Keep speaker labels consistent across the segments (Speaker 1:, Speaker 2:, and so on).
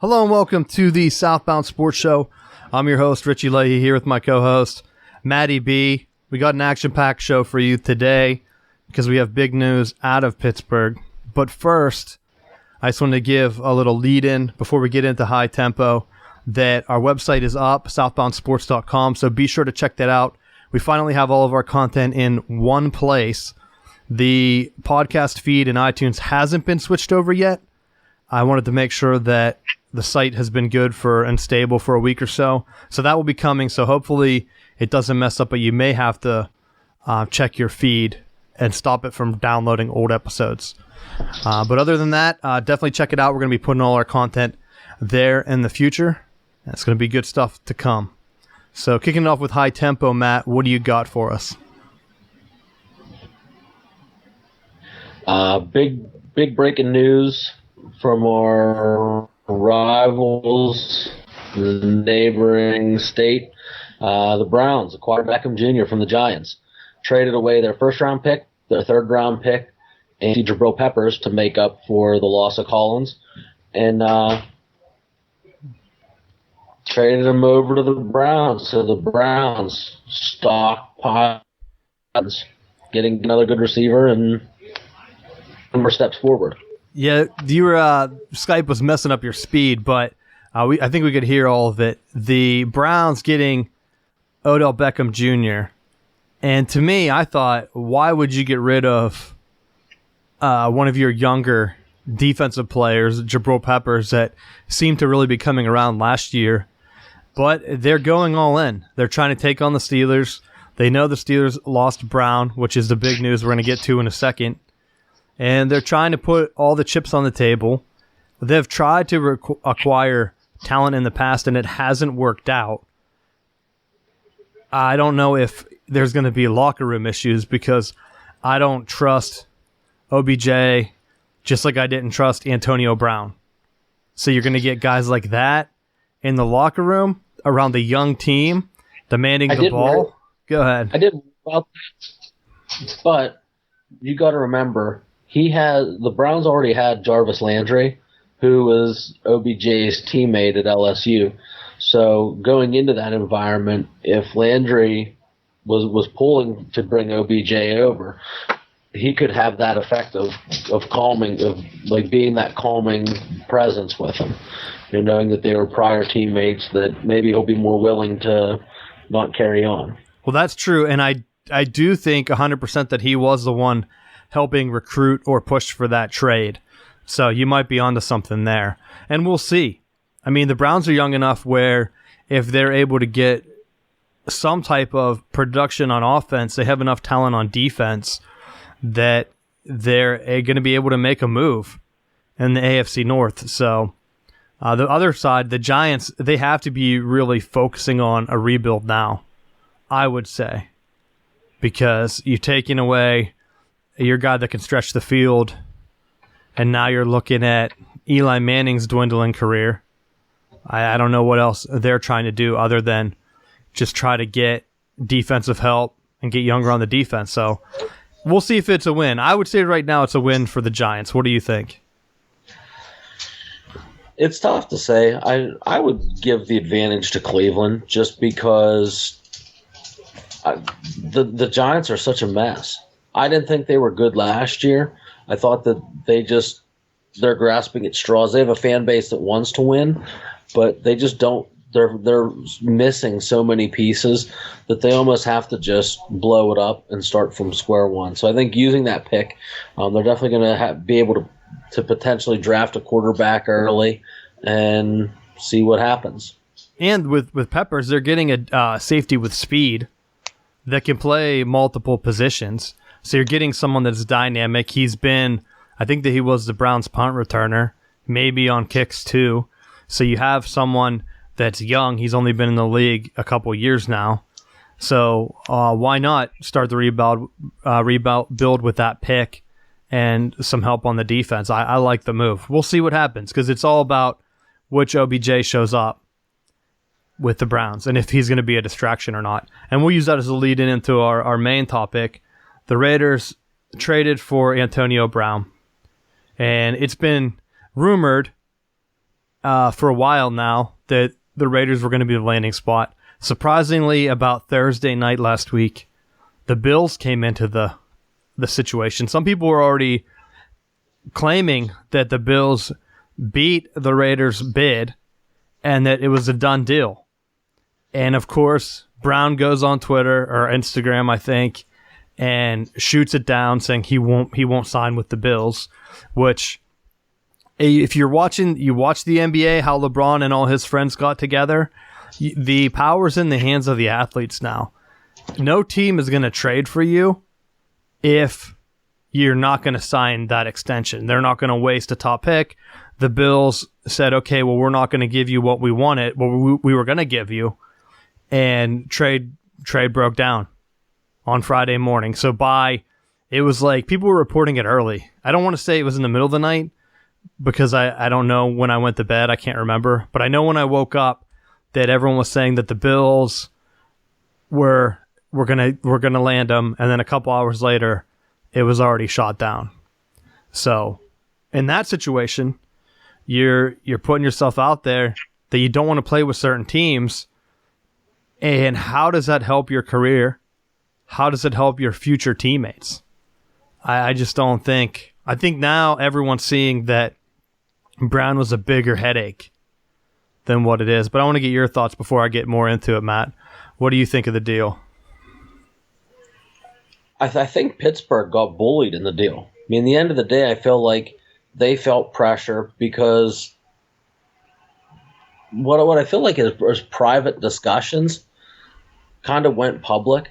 Speaker 1: Hello and welcome to the Southbound Sports Show. I'm your host, Richie Leahy, here with my co-host, Maddie B. We got an action-packed show for you today because we have big news out of Pittsburgh. But first, I just wanted to give a little lead-in before we get into high tempo that our website is up, southboundsports.com, so be sure to check that out. We finally have all of our content in one place. The podcast feed in iTunes hasn't been switched over yet. I wanted to make sure that the site has been good and stable for a week or so. So that will be coming. So hopefully it doesn't mess up, but you may have to check your feed and stop it from downloading old episodes. But other than that, definitely check it out. We're going to be putting all our content there in the future. It's going to be good stuff to come. So kicking it off with high tempo, Matt, what do you got for us?
Speaker 2: Big breaking news from our rivals, the neighboring state. The Browns acquired Beckham Jr. from the Giants, traded away their first-round pick, their third-round pick, and Jabril Peppers to make up for the loss of Collins, and traded him over to the Browns. So the Browns stockpiles, getting another good receiver and more steps forward.
Speaker 1: Yeah, your Skype was messing up your speed, but I think we could hear all of it. The Browns getting Odell Beckham Jr. And to me, I thought, why would you get rid of one of your younger defensive players, Jabril Peppers, that seemed to really be coming around last year? But they're going all in. They're trying to take on the Steelers. They know the Steelers lost Brown, which is the big news we're going to get to in a second. And they're trying to put all the chips on the table. They've tried to acquire talent in the past, and it hasn't worked out. I don't know if there's going to be locker room issues because I don't trust OBJ just like I didn't trust Antonio Brown. So you're going to get guys like that in the locker room around the young team demanding the ball. Go ahead.
Speaker 2: I didn't about that, but you got to remember, the Browns already had Jarvis Landry, who was OBJ's teammate at LSU. So going into that environment, if Landry was pulling to bring OBJ over, he could have that effect of calming, of like being that calming presence with him. Knowing that they were prior teammates, that maybe he'll be more willing to not carry on. Well,
Speaker 1: that's true, and I do think 100% that he was the one helping recruit or push for that trade. So you might be onto something there. And we'll see. I mean, the Browns are young enough where if they're able to get some type of production on offense, they have enough talent on defense that they're going to be able to make a move in the AFC North. So the other side, the Giants, they have to be really focusing on a rebuild now, I would say, because you're taking away your guy that can stretch the field, and now you're looking at Eli Manning's dwindling career. I don't know what else they're trying to do other than just try to get defensive help and get younger on the defense. So we'll see if it's a win. I would say right now it's a win for the Giants. What do you think?
Speaker 2: It's tough to say. I would give the advantage to Cleveland just because the Giants are such a mess. I didn't think they were good last year. I thought that they're grasping at straws. They have a fan base that wants to win, but they just don't. They're missing so many pieces that they almost have to just blow it up and start from square one. So I think using that pick, they're definitely going to be able to potentially draft a quarterback early and see what happens.
Speaker 1: And with Peppers, they're getting a safety with speed that can play multiple positions. So you're getting someone that's dynamic. I think that he was the Browns punt returner, maybe on kicks too. So you have someone that's young. He's only been in the league a couple years now. So why not start the rebuild with that pick and some help on the defense? I like the move. We'll see what happens because it's all about which OBJ shows up with the Browns and if he's going to be a distraction or not. And we'll use that as a lead in into our main topic. The Raiders traded for Antonio Brown. And it's been rumored for a while now that the Raiders were going to be the landing spot. Surprisingly, about Thursday night last week, the Bills came into the situation. Some people were already claiming that the Bills beat the Raiders' bid and that it was a done deal. And of course, Brown goes on Twitter or Instagram, I think, and shoots it down saying he won't sign with the Bills, which if you watch the NBA, how LeBron and all his friends got together, the power's in the hands of the athletes now. No team is going to trade for you if you're not going to sign that extension. They're not going to waste a top pick. The Bills said, okay, well, we're not going to give you what we wanted, what we were going to give you, and trade broke down on Friday morning. So it was like people were reporting it early. I don't want to say it was in the middle of the night because I don't know when I went to bed. I can't remember. But I know when I woke up that everyone was saying that the Bills were gonna land them, and then a couple hours later, it was already shot down. So in that situation, you're putting yourself out there that you don't want to play with certain teams. And how does that help your career? How does it help your future teammates? I just don't think. I think now everyone's seeing that Brown was a bigger headache than what it is. But I want to get your thoughts before I get more into it, Matt. What do you think of the deal?
Speaker 2: I think Pittsburgh got bullied in the deal. I mean, at the end of the day, I feel like they felt pressure because what I feel like is private discussions kind of went public,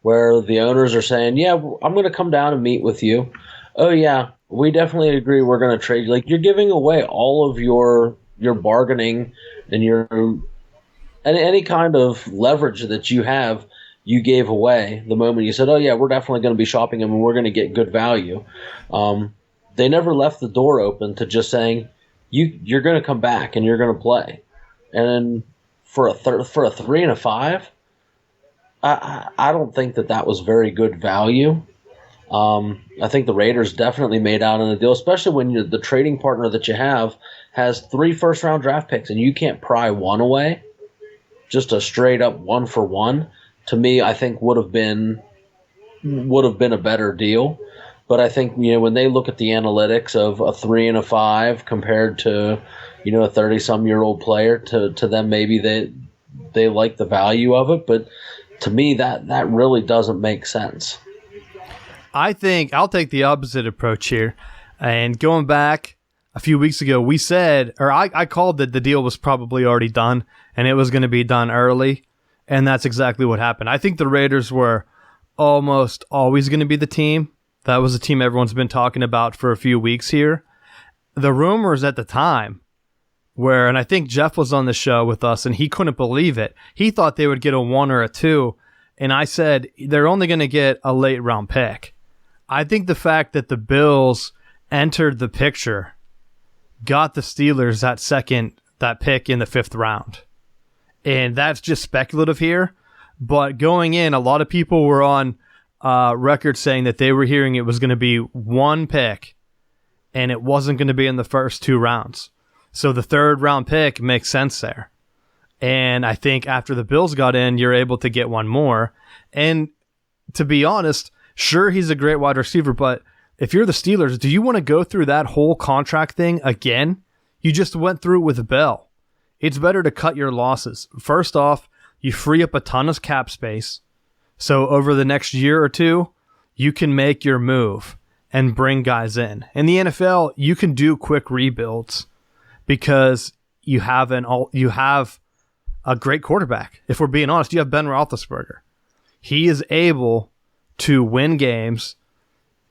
Speaker 2: where the owners are saying, yeah, I'm going to come down and meet with you. Oh, yeah, we definitely agree we're going to trade you. Like, you're giving away all of your bargaining and any kind of leverage that you have, you gave away the moment you said, oh, yeah, we're definitely going to be shopping him and we're going to get good value. They never left the door open to just saying, you're going to come back and you're going to play. And then for a 3 and a 5, I don't think that was very good value. I think the Raiders definitely made out on the deal, especially when the trading partner that you have has 3 first-round draft picks and you can't pry one away. Just a straight-up 1-for-1, to me, I think would have been a better deal. But I think when they look at the analytics of a 3 and a 5 compared to a 30-some-year-old player, to them maybe they like the value of it, but to me, that really doesn't make sense.
Speaker 1: I think I'll take the opposite approach here. And going back a few weeks ago, we said, or I called that the deal was probably already done and it was going to be done early. And that's exactly what happened. I think the Raiders were almost always going to be the team. That was the team everyone's been talking about for a few weeks here. The rumors at the time and I think Jeff was on the show with us, and he couldn't believe it. He thought they would get a 1 or a 2, and I said they're only going to get a late round pick. I think the fact that the Bills entered the picture got the Steelers that pick in the 5th round. And that's just speculative here, but going in, a lot of people were on record saying that they were hearing it was going to be 1 pick, and it wasn't going to be in the first 2 rounds. So the 3rd round pick makes sense there. And I think after the Bills got in, you're able to get 1 more. And to be honest, sure, he's a great wide receiver, but if you're the Steelers, do you want to go through that whole contract thing again? You just went through it with Bell. It's better to cut your losses. First off, you free up a ton of cap space. So over the next year or 2, you can make your move and bring guys in. In the NFL, you can do quick rebuilds because you have a great quarterback. If we're being honest, you have Ben Roethlisberger. He is able to win games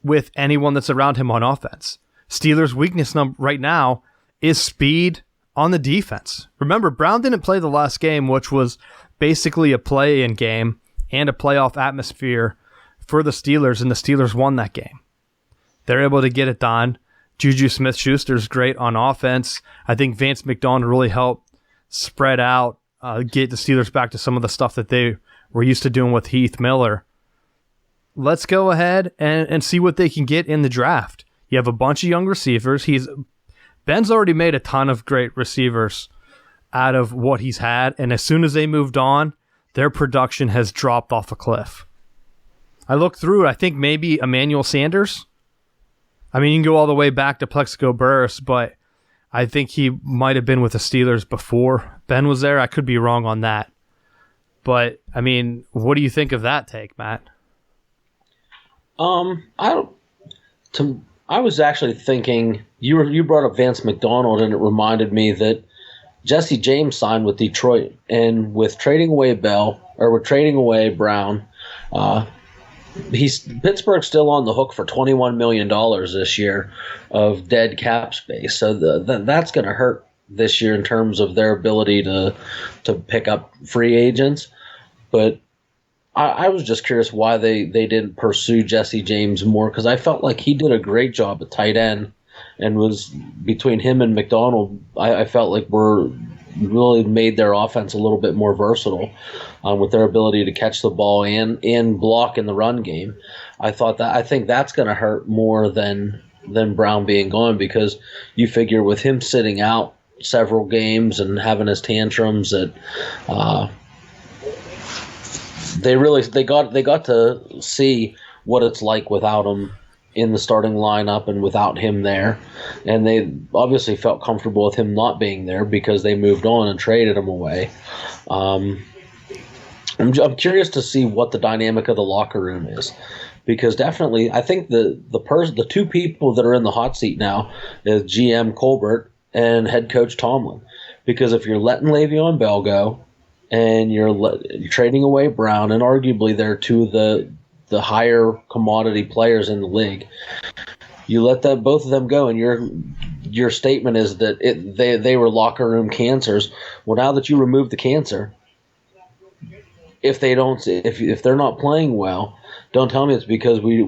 Speaker 1: with anyone that's around him on offense. Steelers' weakness right now is speed on the defense. Remember, Brown didn't play the last game, which was basically a play-in game and a playoff atmosphere for the Steelers, and the Steelers won that game. They're able to get it done. Juju Smith-Schuster's great on offense. I think Vance McDonald really helped spread out, get the Steelers back to some of the stuff that they were used to doing with Heath Miller. Let's go ahead and see what they can get in the draft. You have a bunch of young receivers. He's Ben's already made a ton of great receivers out of what he's had, and as soon as they moved on, their production has dropped off a cliff. I looked through it, I think maybe Emmanuel Sanders. I mean, you can go all the way back to Plexico Burress, but I think he might have been with the Steelers before Ben was there. I could be wrong on that. But, I mean, what do you think of that take, Matt?
Speaker 2: I was actually thinking, you brought up Vance McDonald, and it reminded me that Jesse James signed with Detroit, and with trading away Brown, Pittsburgh's still on the hook for $21 million this year of dead cap space. So that's going to hurt this year in terms of their ability to pick up free agents. But I was just curious why they didn't pursue Jesse James more, because I felt like he did a great job at tight end, and was between him and McDonald, I felt like we're really made their offense a little bit more versatile with their ability to catch the ball and block in the run game. I think that's going to hurt more than Brown being gone, because you figure with him sitting out several games and having his tantrums that they got to see what it's like without him in the starting lineup and without him there, and they obviously felt comfortable with him not being there because they moved on and traded him away. I'm curious to see what the dynamic of the locker room is, because definitely I think the two people that are in the hot seat now is GM Colbert and head coach Tomlin, because if you're letting Le'Veon Bell go and you're trading away Brown, and arguably they're two of the higher commodity players in the league, you let both of them go, and your statement is that they were locker room cancers. Well, now that you remove the cancer, if they're not playing well, don't tell me it's because we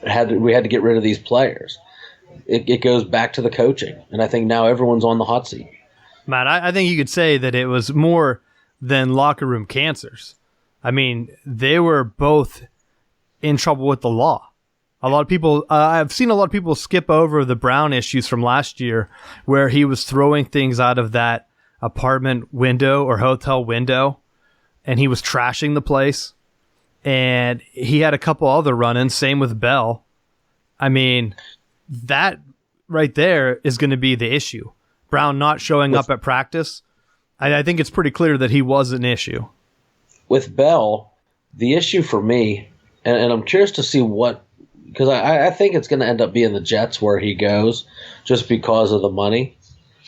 Speaker 2: had to get rid of these players. It goes back to the coaching, and I think now everyone's on the hot seat.
Speaker 1: Matt, I think you could say that it was more than locker room cancers. I mean, they were both in trouble with the law. A lot of people, I've seen a lot of people skip over the Brown issues from last year, where he was throwing things out of that apartment window or hotel window, and he was trashing the place. And he had a couple other run-ins, same with Bell. I mean, that right there is going to be the issue. Brown not showing up at practice, I think it's pretty clear that he was an issue.
Speaker 2: With Bell, the issue for me, and I'm curious to see because I think it's going to end up being the Jets where he goes, just because of the money,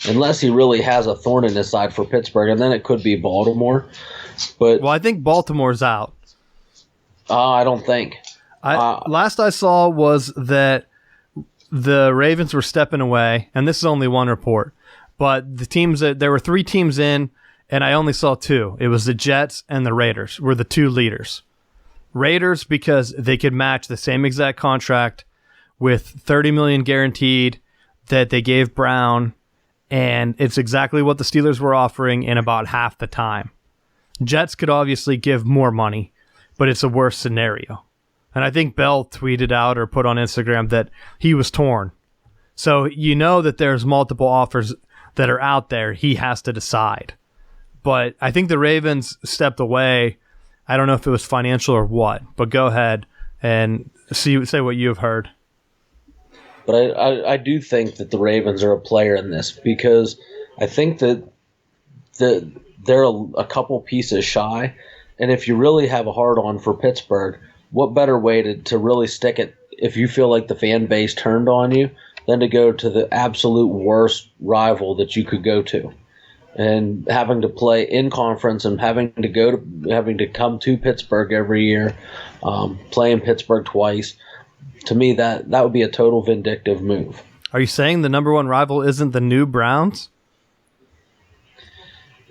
Speaker 2: unless he really has a thorn in his side for Pittsburgh, and then it could be Baltimore. But
Speaker 1: I think Baltimore's out.
Speaker 2: I don't think.
Speaker 1: Last I saw was that the Ravens were stepping away, and this is only one report, but there were 3 teams in, and I only saw 2. It was the Jets and the Raiders were the 2 leaders. Raiders because they could match the same exact contract with $30 million guaranteed that they gave Brown, and it's exactly what the Steelers were offering in about half the time. Jets could obviously give more money, but it's a worse scenario. And I think Bell tweeted out or put on Instagram that he was torn. So you know that there's multiple offers that are out there. He has to decide. But I think the Ravens stepped away. I don't know if it was financial or what, but go ahead and say what you've heard.
Speaker 2: But I do think that the Ravens are a player in this, because I think that they're a couple pieces shy. And if you really have a hard-on for Pittsburgh, what better way to really stick it if you feel like the fan base turned on you than to go to the absolute worst rival that you could go to, and having to play in conference and having to come to Pittsburgh every year, play in Pittsburgh twice. To me, that would be a total vindictive move.
Speaker 1: Are you saying the number one rival isn't the new Browns?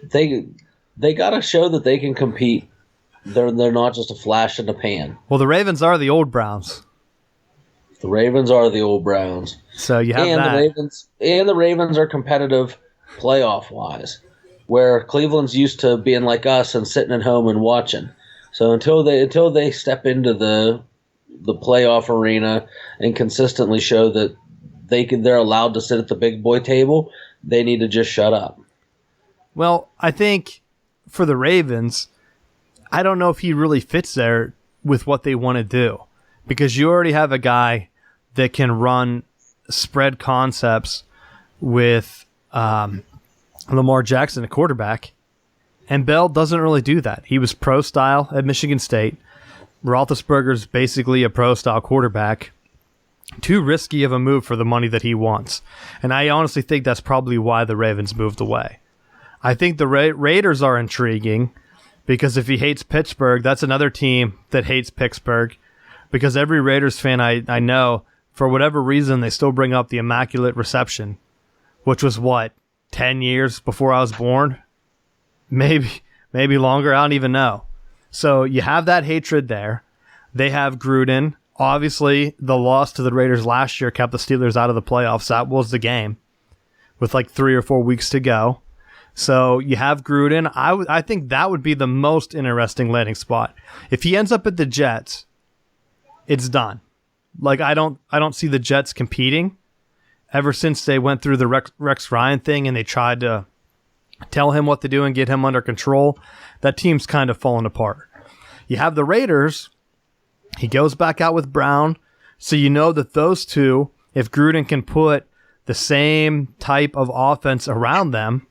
Speaker 2: They got to show that they can compete. They're not just a flash in the pan.
Speaker 1: Well, the Ravens are the old Browns.
Speaker 2: The Ravens are the old Browns.
Speaker 1: So you have that.
Speaker 2: The Ravens are competitive playoff-wise, where Cleveland's used to being like us and sitting at home and watching. So until they step into the playoff arena and consistently show that they're allowed to sit at the big boy table, they need to just shut up.
Speaker 1: Well, I think for the Ravens, I don't know if he really fits there with what they want to do, because you already have a guy that can run spread concepts with Lamar Jackson, a quarterback, and Bell doesn't really do that. He was pro-style at Michigan State. Roethlisberger's basically a pro-style quarterback. Too risky of a move for the money that he wants. And I honestly think that's probably why the Ravens moved away. I think the Raiders are intriguing because if he hates Pittsburgh, that's another team that hates Pittsburgh, because every Raiders fan I know, for whatever reason, they still bring up the Immaculate Reception, which was, 10 years before I was born? Maybe longer, I don't even know. So you have that hatred there. They have Gruden. Obviously, the loss to the Raiders last year kept the Steelers out of the playoffs. That was the game with 3 or 4 weeks to go. So you have Gruden. I think that would be the most interesting landing spot. If he ends up at the Jets, it's done. I don't see the Jets competing. Ever since they went through the Rex Ryan thing and they tried to tell him what to do and get him under control, that team's kind of fallen apart. You have the Raiders. He goes back out with Brown. So you know that those two, if Gruden can put the same type of offense around them,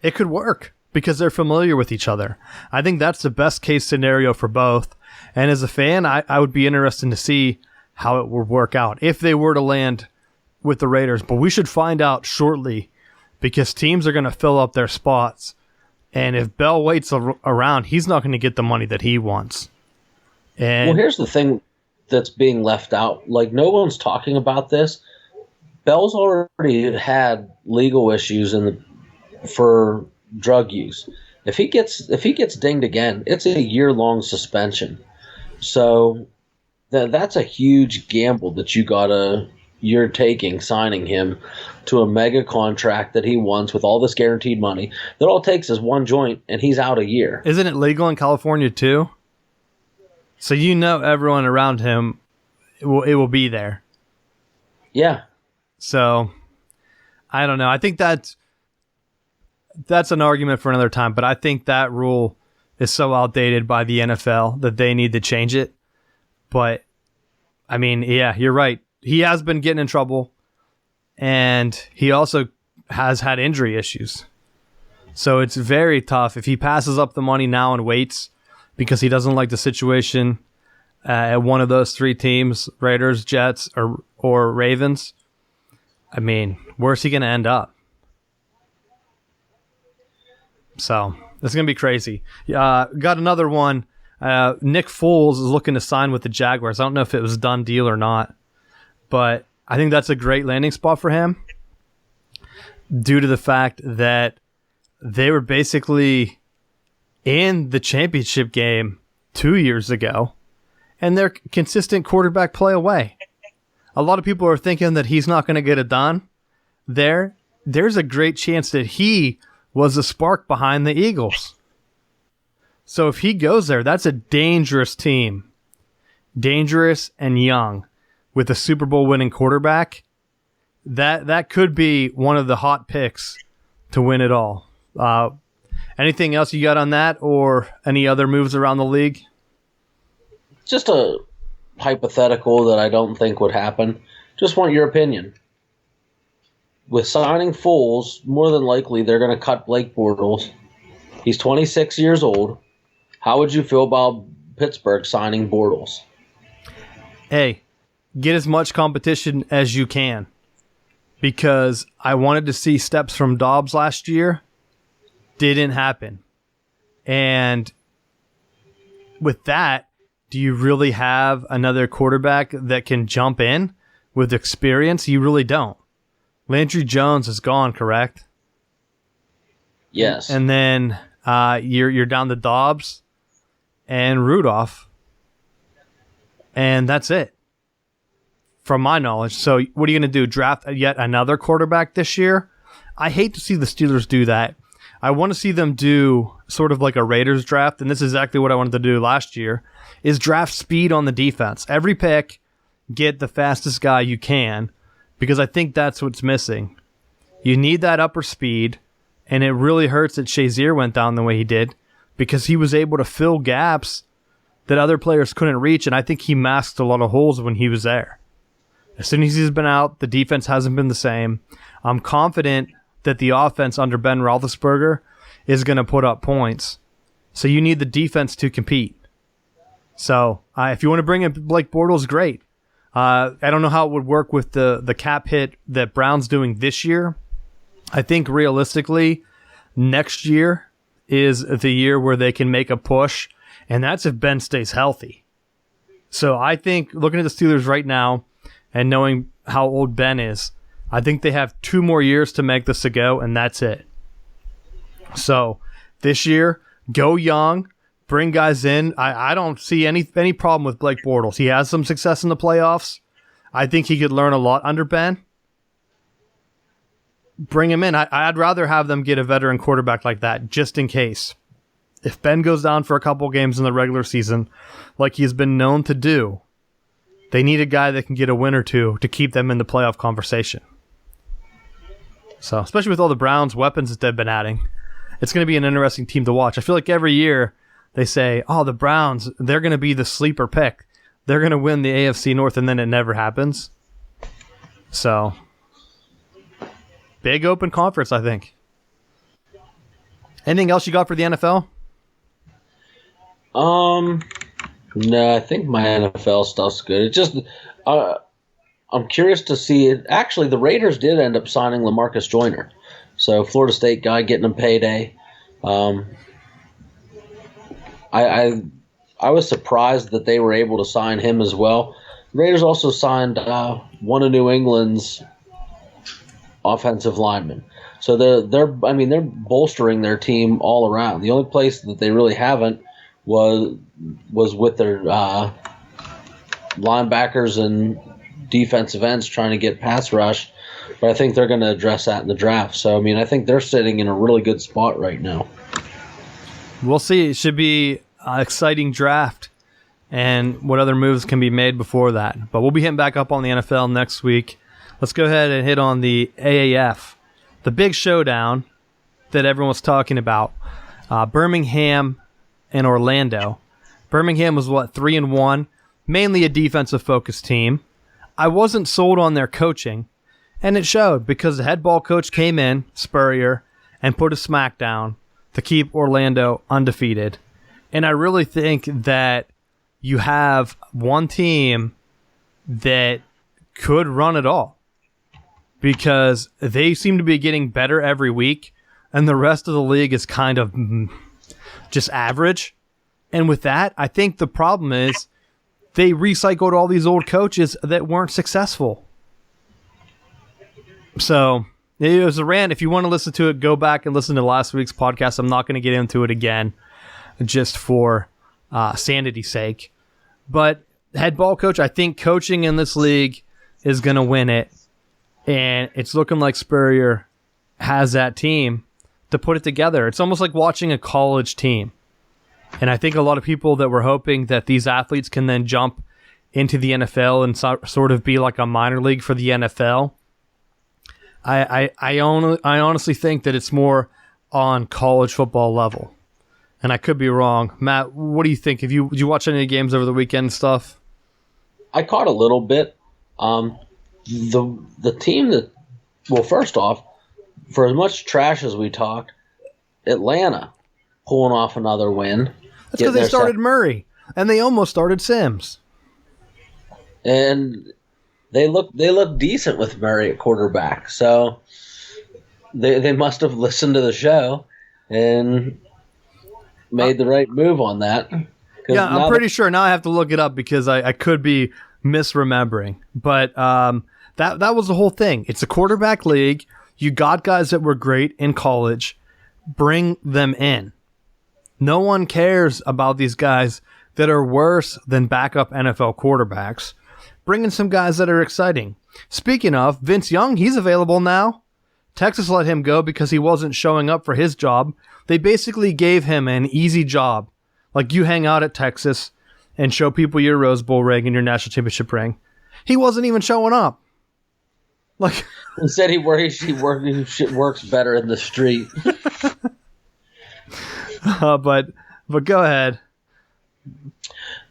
Speaker 1: it could work because they're familiar with each other. I think that's the best case scenario for both. And as a fan, I would be interested to see how it would work out if they were to land with the Raiders. But we should find out shortly because teams are going to fill up their spots. And if Bell waits around, he's not going to get the money that he wants. And
Speaker 2: here's the thing that's being left out. No one's talking about this. Bell's already had legal issues for drug use. If he gets dinged again, it's a year-long suspension. So that's a huge gamble that you're taking, signing him to a mega contract that he wants with all this guaranteed money. That all it takes is one joint, and he's out a year.
Speaker 1: Isn't it legal in California too? So everyone around him, it will be there.
Speaker 2: Yeah.
Speaker 1: So I don't know. I think that's an argument for another time, but I think that rule is so outdated by the NFL that they need to change it. But, I mean, yeah, you're right. He has been getting in trouble, and he also has had injury issues. So it's very tough. If he passes up the money now and waits because he doesn't like the situation at one of those three teams, Raiders, Jets, or Ravens, I mean, where's he going to end up? So it's going to be crazy. Got another one. Nick Foles is looking to sign with the Jaguars. I don't know if it was a done deal or not, but I think that's a great landing spot for him due to the fact that they were basically in the championship game 2 years ago, and they're consistent quarterback play away. A lot of people are thinking that he's not going to get it done. There's a great chance that he was the spark behind the Eagles. So if he goes there, that's a dangerous team. Dangerous and young with a Super Bowl winning quarterback. That could be one of the hot picks to win it all. Anything else you got on that or any other moves around the league?
Speaker 2: Just a hypothetical that I don't think would happen. Just want your opinion. With signing Foles, more than likely they're going to cut Blake Bortles. He's 26 years old. How would you feel about Pittsburgh signing Bortles?
Speaker 1: Hey, get as much competition as you can. Because I wanted to see steps from Dobbs last year. Didn't happen. And with that, do you really have another quarterback that can jump in with experience? You really don't. Landry Jones is gone, correct?
Speaker 2: Yes.
Speaker 1: And then you're down to Dobbs and Rudolph. And that's it, from my knowledge. So what are you going to do? Draft yet another quarterback this year? I hate to see the Steelers do that. I want to see them do sort of like a Raiders draft, and this is exactly what I wanted to do last year, is draft speed on the defense. Every pick, get the fastest guy you can, because I think that's what's missing. You need that upper speed, and it really hurts that Shazier went down the way he did, because he was able to fill gaps that other players couldn't reach, and I think he masked a lot of holes when he was there. As soon as he's been out, the defense hasn't been the same. I'm confident that the offense under Ben Roethlisberger is going to put up points. So you need the defense to compete. So if you want to bring in Blake Bortles, great. I don't know how it would work with the cap hit that Brown's doing this year. I think realistically, next year is the year where they can make a push, and that's if Ben stays healthy. So I think, looking at the Steelers right now and knowing how old Ben is, I think they have 2 more years to make this a go, and that's it. So this year, go young, bring guys in. I don't see any problem with Blake Bortles. He has some success in the playoffs. I think he could learn a lot under Ben. Bring him in. I'd rather have them get a veteran quarterback like that, just in case. If Ben goes down for a couple games in the regular season, like he's been known to do, they need a guy that can get a win or two to keep them in the playoff conversation. So, especially with all the Browns' weapons that they've been adding, it's going to be an interesting team to watch. I feel like every year they say, oh, the Browns, they're going to be the sleeper pick. They're going to win the AFC North, and then it never happens. So, big open conference, I think. Anything else you got for the NFL?
Speaker 2: No, I think my NFL stuff's good. It just, I'm curious to see it. Actually, the Raiders did end up signing LaMarcus Joyner. So, Florida State guy getting a payday. I was surprised that they were able to sign him as well. The Raiders also signed one of New England's offensive linemen. So they're bolstering their team all around. The only place that they really haven't was with their linebackers and defensive ends trying to get pass rush. But I think they're going to address that in the draft. So, I think they're sitting in a really good spot right now.
Speaker 1: We'll see. It should be an exciting draft and what other moves can be made before that. But we'll be hitting back up on the NFL next week. Let's go ahead and hit on the AAF, the big showdown that everyone was talking about. Birmingham and Orlando. Birmingham was, 3-1, mainly a defensive-focused team. I wasn't sold on their coaching, and it showed because the head ball coach came in, Spurrier, and put a smackdown to keep Orlando undefeated. And I really think that you have one team that could run it all because they seem to be getting better every week, and the rest of the league is kind of just average. And with that, I think the problem is they recycled all these old coaches that weren't successful. So it was a rant. If you want to listen to it, go back and listen to last week's podcast. I'm not going to get into it again just for sanity's sake. But head ball coach, I think coaching in this league is going to win it. And it's looking like Spurrier has that team to put it together. It's almost like watching a college team. And I think a lot of people that were hoping that these athletes can then jump into the NFL and sort of be like a minor league for the NFL. I honestly think that it's more on college football level. And I could be wrong. Matt, what do you think? Did you watch any of the games over the weekend and stuff?
Speaker 2: I caught a little bit. The team that, well, first off, for as much trash as we talked, Atlanta pulling off another win.
Speaker 1: That's because they started Murray, and they almost started Sims.
Speaker 2: And they look decent with Murray at quarterback. So they must have listened to the show and made the right move on that.
Speaker 1: Yeah, I'm pretty sure. Now I have to look it up because I could be misremembering. But that was the whole thing. It's a quarterback league. You got guys that were great in college. Bring them in. No one cares about these guys that are worse than backup NFL quarterbacks. Bring in some guys that are exciting. Speaking of, Vince Young, he's available now. Texas let him go because he wasn't showing up for his job. They basically gave him an easy job. Like, you hang out at Texas and show people your Rose Bowl ring and your national championship ring. He wasn't even showing up. Like
Speaker 2: he said, he works better in the street.
Speaker 1: But go ahead.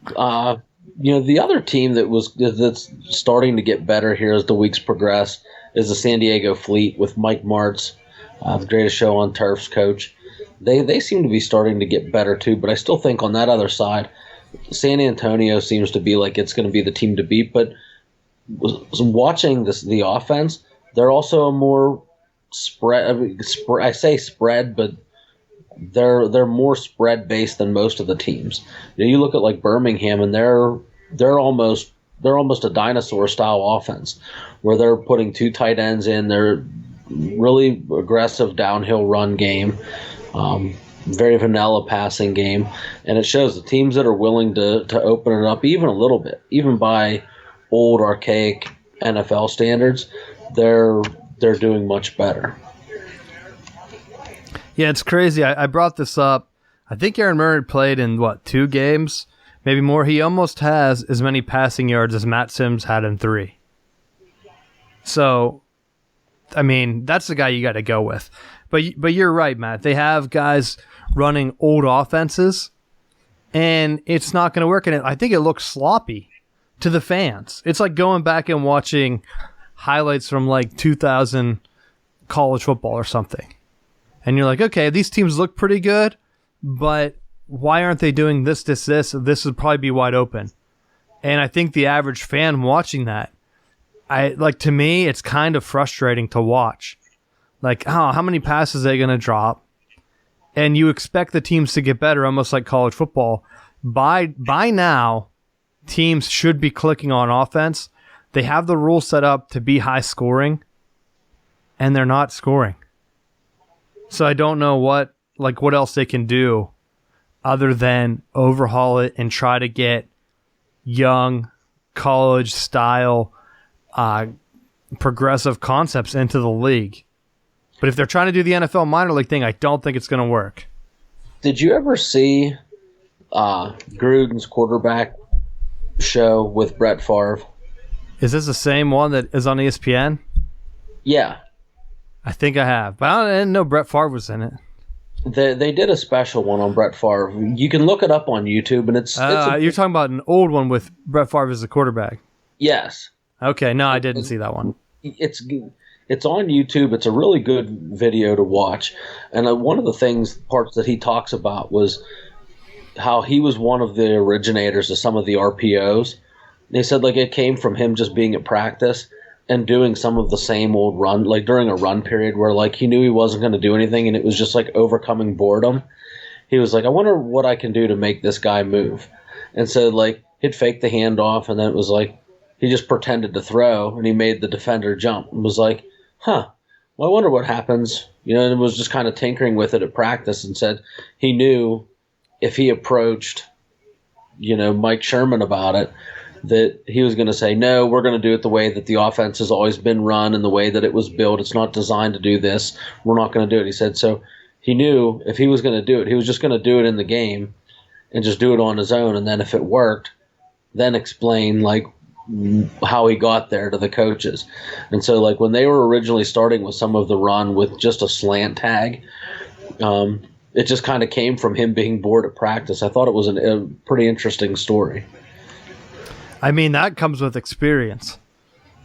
Speaker 2: The other team that's starting to get better here as the weeks progress is the San Diego Fleet with Mike Martz, the Greatest Show on Turf's coach. They seem to be starting to get better too, but I still think on that other side, San Antonio seems to be like it's going to be the team to beat. But watching the offense, they're also a more spread. I say spread, but they're more spread based than most of the teams. You look at like Birmingham, and they're almost a dinosaur style offense where they're putting 2 tight ends in. They're really aggressive downhill run game, very vanilla passing game, and it shows the teams that are willing to open it up even a little bit, even by old archaic NFL standards, they're doing much better.
Speaker 1: Yeah, it's crazy. I brought this up. I think Aaron Murray played in, 2 games? Maybe more. He almost has as many passing yards as Matt Sims had in 3. So, I mean, that's the guy you got to go with. But you're right, Matt. They have guys running old offenses, and it's not going to work. And I think it looks sloppy to the fans. It's like going back and watching highlights from like 2000 college football or something. And you're like, okay, these teams look pretty good, but why aren't they doing this? This would probably be wide open. And I think the average fan watching that, to me, it's kind of frustrating to watch. Like, how many passes are they going to drop? And you expect the teams to get better, almost like college football. By now, teams should be clicking on offense. They have the rules set up to be high scoring, and they're not scoring. So I don't know what else they can do other than overhaul it and try to get young, college-style, progressive concepts into the league. But if they're trying to do the NFL minor league thing, I don't think it's going to work.
Speaker 2: Did you ever see Gruden's quarterback show with Brett Favre?
Speaker 1: Is this the same one that is on ESPN?
Speaker 2: Yeah.
Speaker 1: I think I have. But I didn't know Brett Favre was in it.
Speaker 2: They did a special one on Brett Favre. You can look it up on YouTube, and it's
Speaker 1: you're talking about an old one with Brett Favre as the quarterback.
Speaker 2: Yes.
Speaker 1: Okay, no, I didn't see that one.
Speaker 2: It's on YouTube. It's a really good video to watch. And one of the parts that he talks about was how he was one of the originators of some of the RPOs. And he said it came from him just being at practice and doing some of the same old run, like during a run period where he knew he wasn't going to do anything and it was just overcoming boredom. He was like, I wonder what I can do to make this guy move. And so he'd fake the handoff, and then it was he just pretended to throw, and he made the defender jump and was like, well, I wonder what happens. And was just kind of tinkering with it at practice, and said he knew if he approached, Mike Sherman about it, that he was going to say, no, we're going to do it the way that the offense has always been run and the way that it was built. It's not designed to do this. We're not going to do it. He said, so he knew if he was going to do it, he was just going to do it in the game and just do it on his own. And then if it worked, then explain how he got there to the coaches. And so when they were originally starting with some of the run with just a slant tag, it just kind of came from him being bored at practice. I thought it was a pretty interesting story.
Speaker 1: I mean, that comes with experience.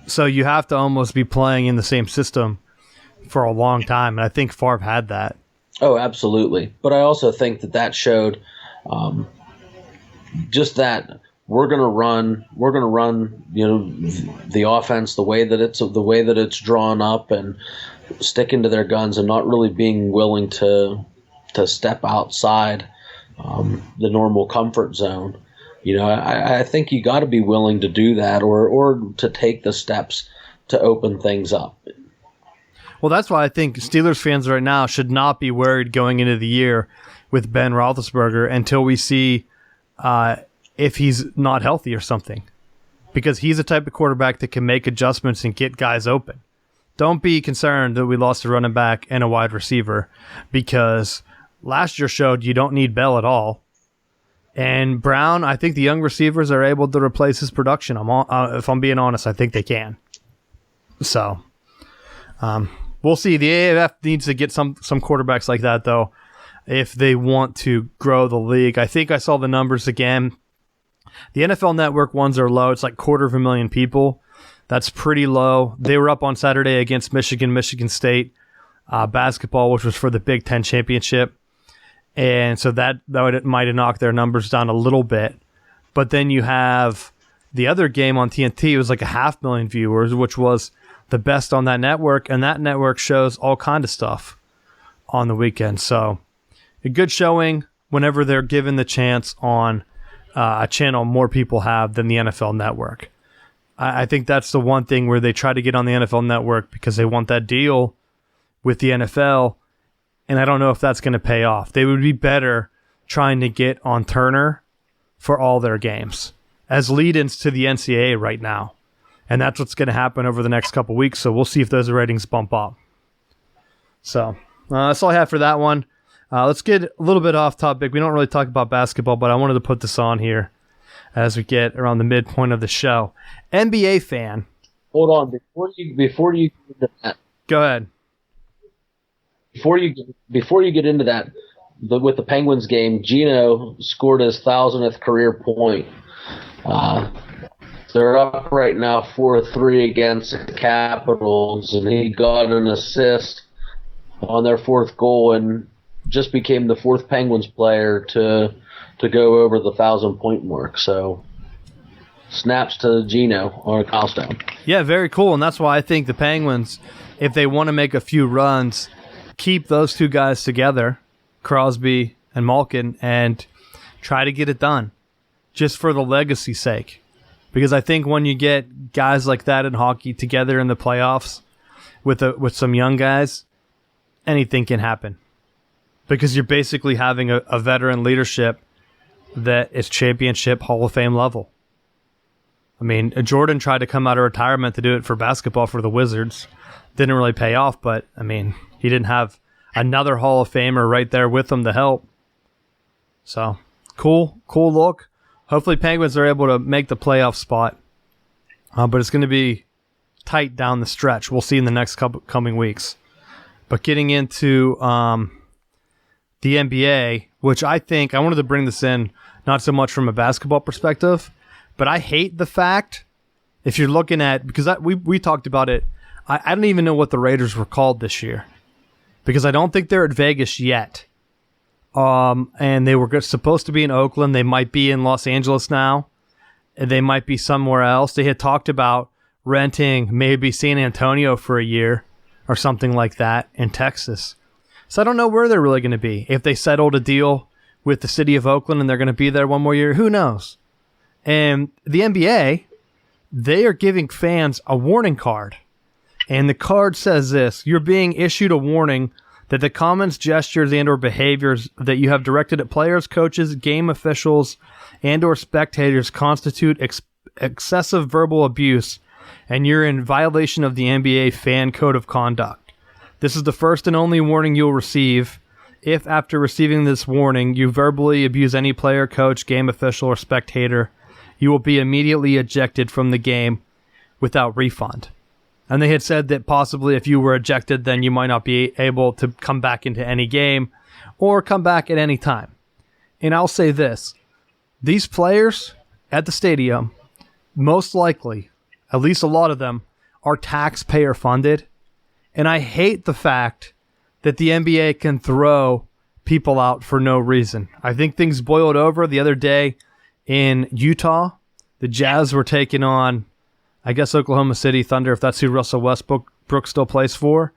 Speaker 1: So you have to almost be playing in the same system for a long time. And I think Favre had that.
Speaker 2: Oh, absolutely. But I also think that showed just that we're going to run, the offense the way that it's drawn up, and sticking to their guns and not really being willing to step outside the normal comfort zone. I think you got to be willing to do that or to take the steps to open things up.
Speaker 1: Well, that's why I think Steelers fans right now should not be worried going into the year with Ben Roethlisberger until we see if he's not healthy or something. Because he's the type of quarterback that can make adjustments and get guys open. Don't be concerned that we lost a running back and a wide receiver, because last year showed you don't need Bell at all. And Brown, I think the young receivers are able to replace his production. If I'm being honest, I think they can. So, we'll see. The AAF needs to get some quarterbacks like that, though, if they want to grow the league. I think I saw the numbers again. The NFL Network ones are low. It's like 250,000 people. That's pretty low. They were up on Saturday against Michigan State basketball, which was for the Big Ten championship. And so that might have knocked their numbers down a little bit. But then you have the other game on TNT. It was like 500,000 viewers, which was the best on that network. And that network shows all kind of stuff on the weekend. So a good showing whenever they're given the chance on a channel more people have than the NFL Network. I think that's the one thing where they try to get on the NFL Network because they want that deal with the NFL. And I don't know if that's going to pay off. They would be better trying to get on Turner for all their games as lead-ins to the NCAA right now. And that's what's going to happen over the next couple weeks. So we'll see if those ratings bump up. So that's all I have for that one. Let's get a little bit off topic. We don't really talk about basketball, but I wanted to put this on here as we get around the midpoint of the show. NBA fan.
Speaker 2: Hold on. Before you get into that.
Speaker 1: Go ahead.
Speaker 2: Before you get into that, with the Penguins game, Gino scored his 1,000th career point. They're up right now 4-3 against the Capitals, and he got an assist on their fourth goal and just became the fourth Penguins player to go over the 1,000-point mark. So snaps to Gino on a milestone.
Speaker 1: Yeah, very cool, and that's why I think the Penguins, if they want to make a few runs, keep those two guys together, Crosby and Malkin, and try to get it done just for the legacy's sake. Because I think when you get guys like that in hockey together in the playoffs with some young guys, anything can happen. Because you're basically having a veteran leadership that is championship Hall of Fame level. I mean, Jordan tried to come out of retirement to do it for basketball for the Wizards. Didn't really pay off, but, I mean, he didn't have another Hall of Famer right there with him to help. So, cool look. Hopefully Penguins are able to make the playoff spot. But it's going to be tight down the stretch. We'll see in the next coming weeks. But getting into the NBA, which I wanted to bring this in, not so much from a basketball perspective, but I hate the fact, if you're looking at, because we talked about it, I don't even know what the Raiders were called this year, because I don't think they're at Vegas yet. And they were supposed to be in Oakland. They might be in Los Angeles now. They might be somewhere else. They had talked about renting maybe San Antonio for a year or something like that in Texas. So I don't know where they're really going to be. If they settled a deal with the city of Oakland and they're going to be there one more year, who knows? And the NBA, they are giving fans a warning card. And the card says this: you're being issued a warning that the comments, gestures, and or behaviors that you have directed at players, coaches, game officials, and or spectators constitute excessive verbal abuse, and you're in violation of the NBA fan code of conduct. This is the first and only warning you'll receive. If after receiving this warning you verbally abuse any player, coach, game official, or spectator, you will be immediately ejected from the game without refund. And they had said that possibly if you were ejected, then you might not be able to come back into any game or come back at any time. And I'll say this: these players at the stadium, most likely, at least a lot of them, are taxpayer funded. And I hate the fact that the NBA can throw people out for no reason. I think things boiled over the other day in Utah. The Jazz were taking on, I guess, Oklahoma City Thunder, if that's who Russell Westbrook still plays for.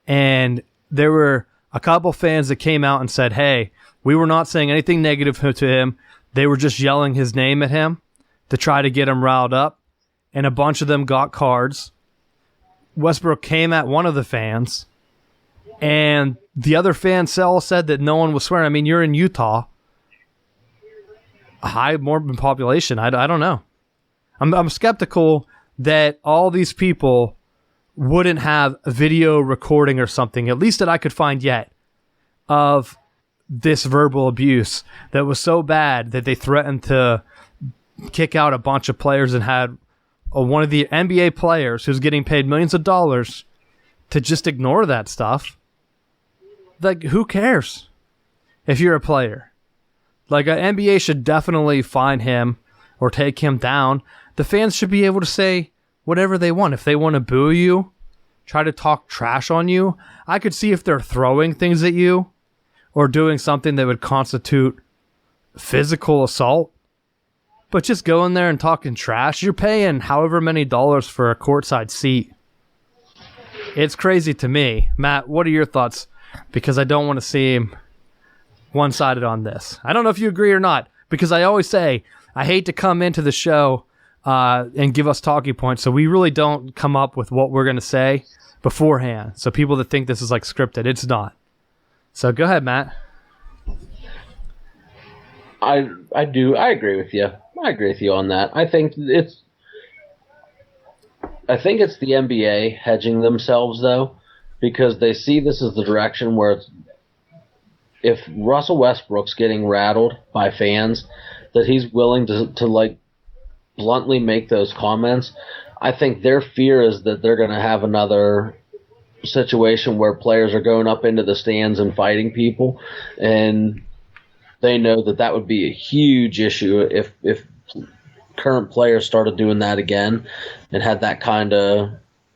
Speaker 1: And there were a couple fans that came out and said, hey, we were not saying anything negative to him. They were just yelling his name at him to try to get him riled up. And a bunch of them got cards. Westbrook came at one of the fans, and the other fan said that no one was swearing. I mean, you're in Utah, a high Mormon population. I don't know. I'm skeptical that all these people wouldn't have a video recording or something, at least that I could find yet, of this verbal abuse that was so bad that they threatened to kick out a bunch of players and had one of the NBA players who's getting paid millions of dollars to just ignore that stuff. Like, who cares if you're a player? Like, an NBA should definitely fine him or take him down. The fans should be able to say whatever they want. If they want to boo you, try to talk trash on you, I could see if they're throwing things at you or doing something that would constitute physical assault. But just going there and talking trash, you're paying however many dollars for a courtside seat. It's crazy to me. Matt, what are your thoughts? Because I don't want to seem one-sided on this. I don't know if you agree or not, because I always say I hate to come into the show and give us talking points, so we really don't come up with what we're going to say beforehand. So people that think this is like scripted, it's not. So go ahead, Matt.
Speaker 2: I agree with you. I agree with you on that. I think it's the NBA hedging themselves, though, because they see this as the direction where if Russell Westbrook's getting rattled by fans, that he's willing to like bluntly make those comments. I think their fear is that they're going to have another situation where players are going up into the stands and fighting people, and they know that would be a huge issue if current players started doing that again and had that kind of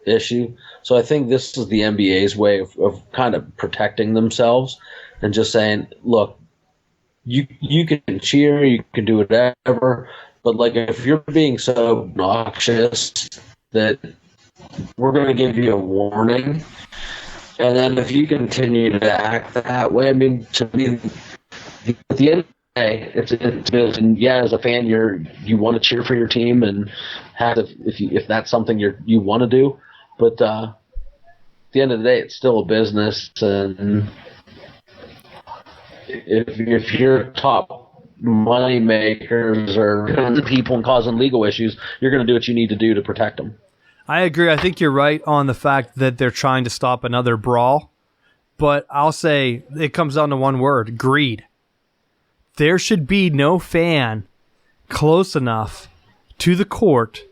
Speaker 2: issue. So I think this is the NBA's way of kind of protecting themselves and just saying, look, you can cheer, you can do whatever, but like if you're being so obnoxious that we're going to give you a warning, and then if you continue to act that way, I mean, to me, at the end of the day, it's yeah, as a fan, you want to cheer for your team and have if that's something you want to do, but at the end of the day, it's still a business, and if you're top money makers or people causing legal issues, you're going to do what you need to do to protect them.
Speaker 1: I agree. I think you're right on the fact that they're trying to stop another brawl, but I'll say it comes down to one word: greed. There should be no fan close enough to the court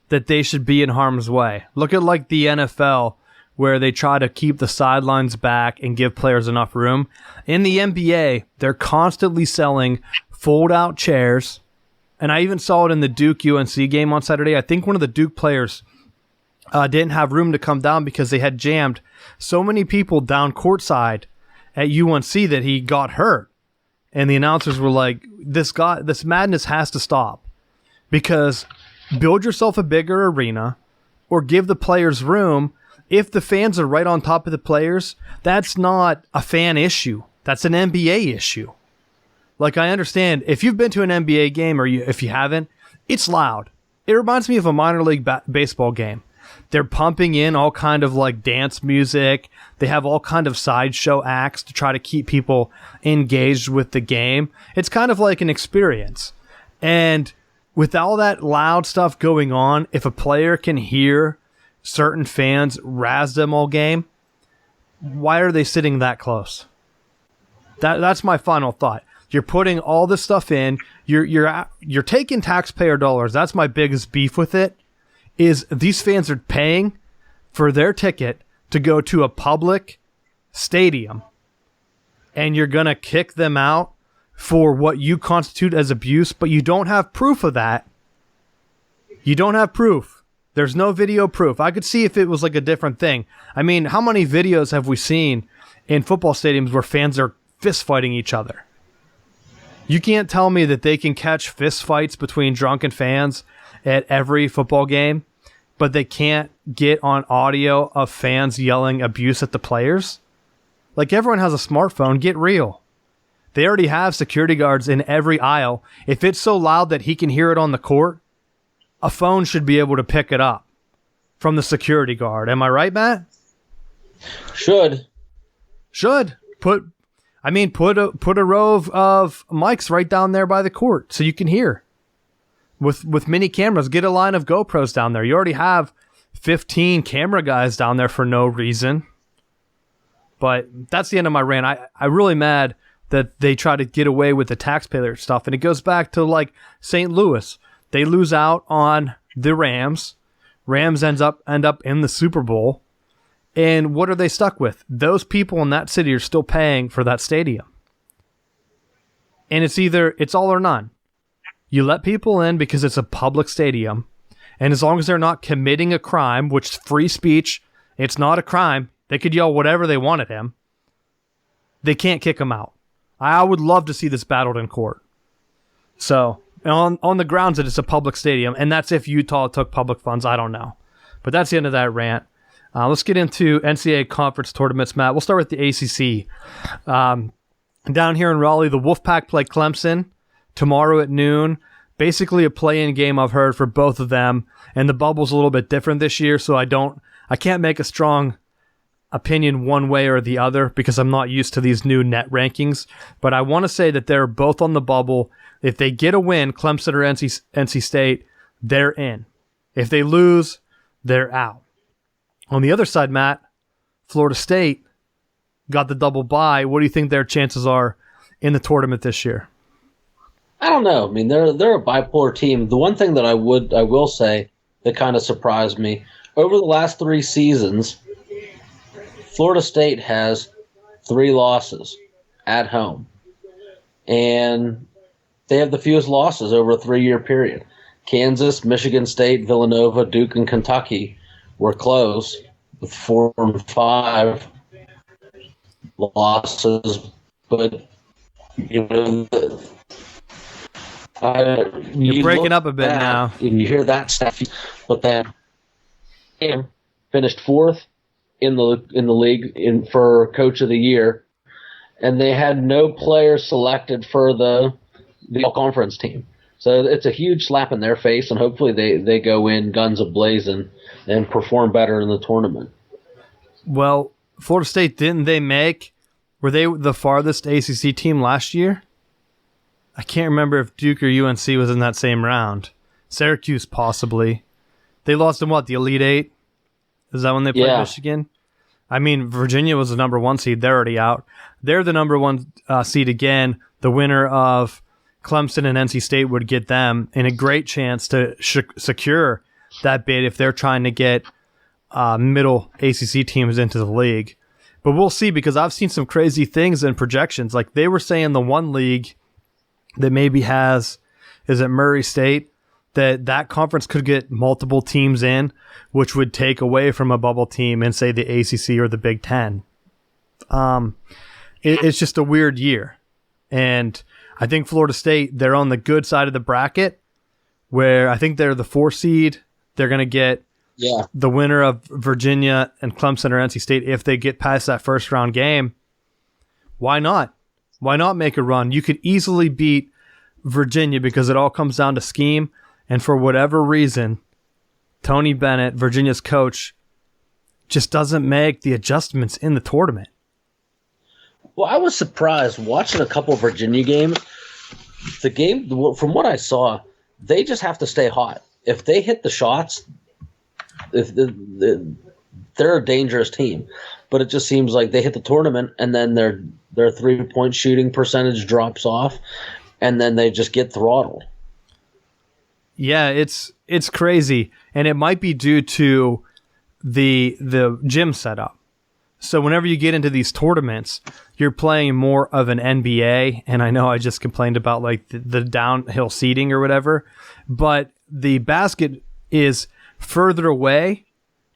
Speaker 1: that they should be in harm's way. Look at like the NFL, where they try to keep the sidelines back and give players enough room. In the NBA, they're constantly selling fold-out chairs, and I even saw it in the Duke-UNC game on Saturday. I think one of the Duke players didn't have room to come down because they had jammed so many people down courtside at UNC that he got hurt. And the announcers were like, this madness has to stop, because build yourself a bigger arena or give the players room. If the fans are right on top of the players, that's not a fan issue. That's an NBA issue. Like, I understand if you've been to an NBA game or if you haven't, it's loud. It reminds me of a minor league baseball game. They're pumping in all kind of like dance music. They have all kind of sideshow acts to try to keep people engaged with the game. It's kind of like an experience. And with all that loud stuff going on, if a player can hear certain fans razz them all game, why are they sitting that close? That's my final thought. You're putting all this stuff in. You're taking taxpayer dollars. That's my biggest beef with it. Is these fans are paying for their ticket to go to a public stadium, and you're going to kick them out for what you constitute as abuse, but you don't have proof of that. You don't have proof. There's no video proof. I could see if it was like a different thing. I mean, how many videos have we seen in football stadiums where fans are fist fighting each other? You can't tell me that they can catch fist fights between drunken fans at every football game, but they can't get on audio of fans yelling abuse at the players. Like, everyone has a smartphone. Get real. They already have security guards in every aisle. If it's so loud that he can hear it on the court, a phone should be able to pick it up from the security guard. Am I right, Matt?
Speaker 2: Should. Put
Speaker 1: a row of mics right down there by the court so you can hear. With mini cameras, get a line of GoPros down there. You already have 15 camera guys down there for no reason. But that's the end of my rant. I'm really mad that they try to get away with the taxpayer stuff. And it goes back to like St. Louis. They lose out on the Rams. Rams end up in the Super Bowl. And what are they stuck with? Those people in that city are still paying for that stadium. And it's all or none. You let people in because it's a public stadium. And as long as they're not committing a crime, which is free speech, it's not a crime. They could yell whatever they want at him. They can't kick him out. I would love to see this battled in court. So, on the grounds that it's a public stadium, and that's if Utah took public funds, I don't know. But that's the end of that rant. Let's get into NCAA conference tournaments, Matt. We'll start with the ACC. Down here in Raleigh, the Wolfpack play Clemson tomorrow at noon. Basically a play-in game I've heard for both of them, and the bubble's a little bit different this year, so I can't make a strong opinion one way or the other because I'm not used to these new net rankings. But I want to say that they're both on the bubble. If they get a win, Clemson or NC State, they're in. If they lose, they're out. On the other side, Matt, Florida State got the double bye. What do you think their chances are in the tournament this year?
Speaker 2: I don't know. I mean, they're a bipolar team. The one thing that I will say that kind of surprised me, over the last 3 seasons, Florida State has 3 losses at home. And they have the fewest losses over a 3-year period. Kansas, Michigan State, Villanova, Duke, and Kentucky were close with 4 and 5 losses. But, you know,
Speaker 1: you're breaking up a bit now.
Speaker 2: And you hear that stuff, but then finished 4th in the league for Coach of the Year, and they had no players selected for the all-conference team. So it's a huge slap in their face, and hopefully they go in guns a-blazing and perform better in the tournament.
Speaker 1: Well, Florida State, were they the farthest ACC team last year? I can't remember if Duke or UNC was in that same round. Syracuse, possibly. They lost in what, the Elite Eight? Is that when they played Michigan? I mean, Virginia was the number 1 seed. They're already out. They're the number 1 seed again. The winner of Clemson and NC State would get them in a great chance to secure that bid if they're trying to get middle ACC teams into the league. But we'll see, because I've seen some crazy things in projections. Like they were saying the one league that maybe has, is it Murray State, that conference could get multiple teams in, which would take away from a bubble team and say the ACC or the Big Ten. It's just a weird year. And I think Florida State, they're on the good side of the bracket, where I think they're the 4 seed. They're going to get the winner of Virginia and Clemson or NC State. If they get past that first round game, why not? Why not make a run? You could easily beat Virginia because it all comes down to scheme. And for whatever reason, Tony Bennett, Virginia's coach, just doesn't make the adjustments in the tournament.
Speaker 2: Well, I was surprised watching a couple of Virginia games. The game, from what I saw, they just have to stay hot. If they hit the shots, they're a dangerous team. But it just seems like they hit the tournament and then their 3-point shooting percentage drops off, and then they just get throttled.
Speaker 1: Yeah, it's crazy, and it might be due to the gym setup. So whenever you get into these tournaments, you're playing more of an NBA, and I know I just complained about like the downhill seating or whatever, but the basket is further away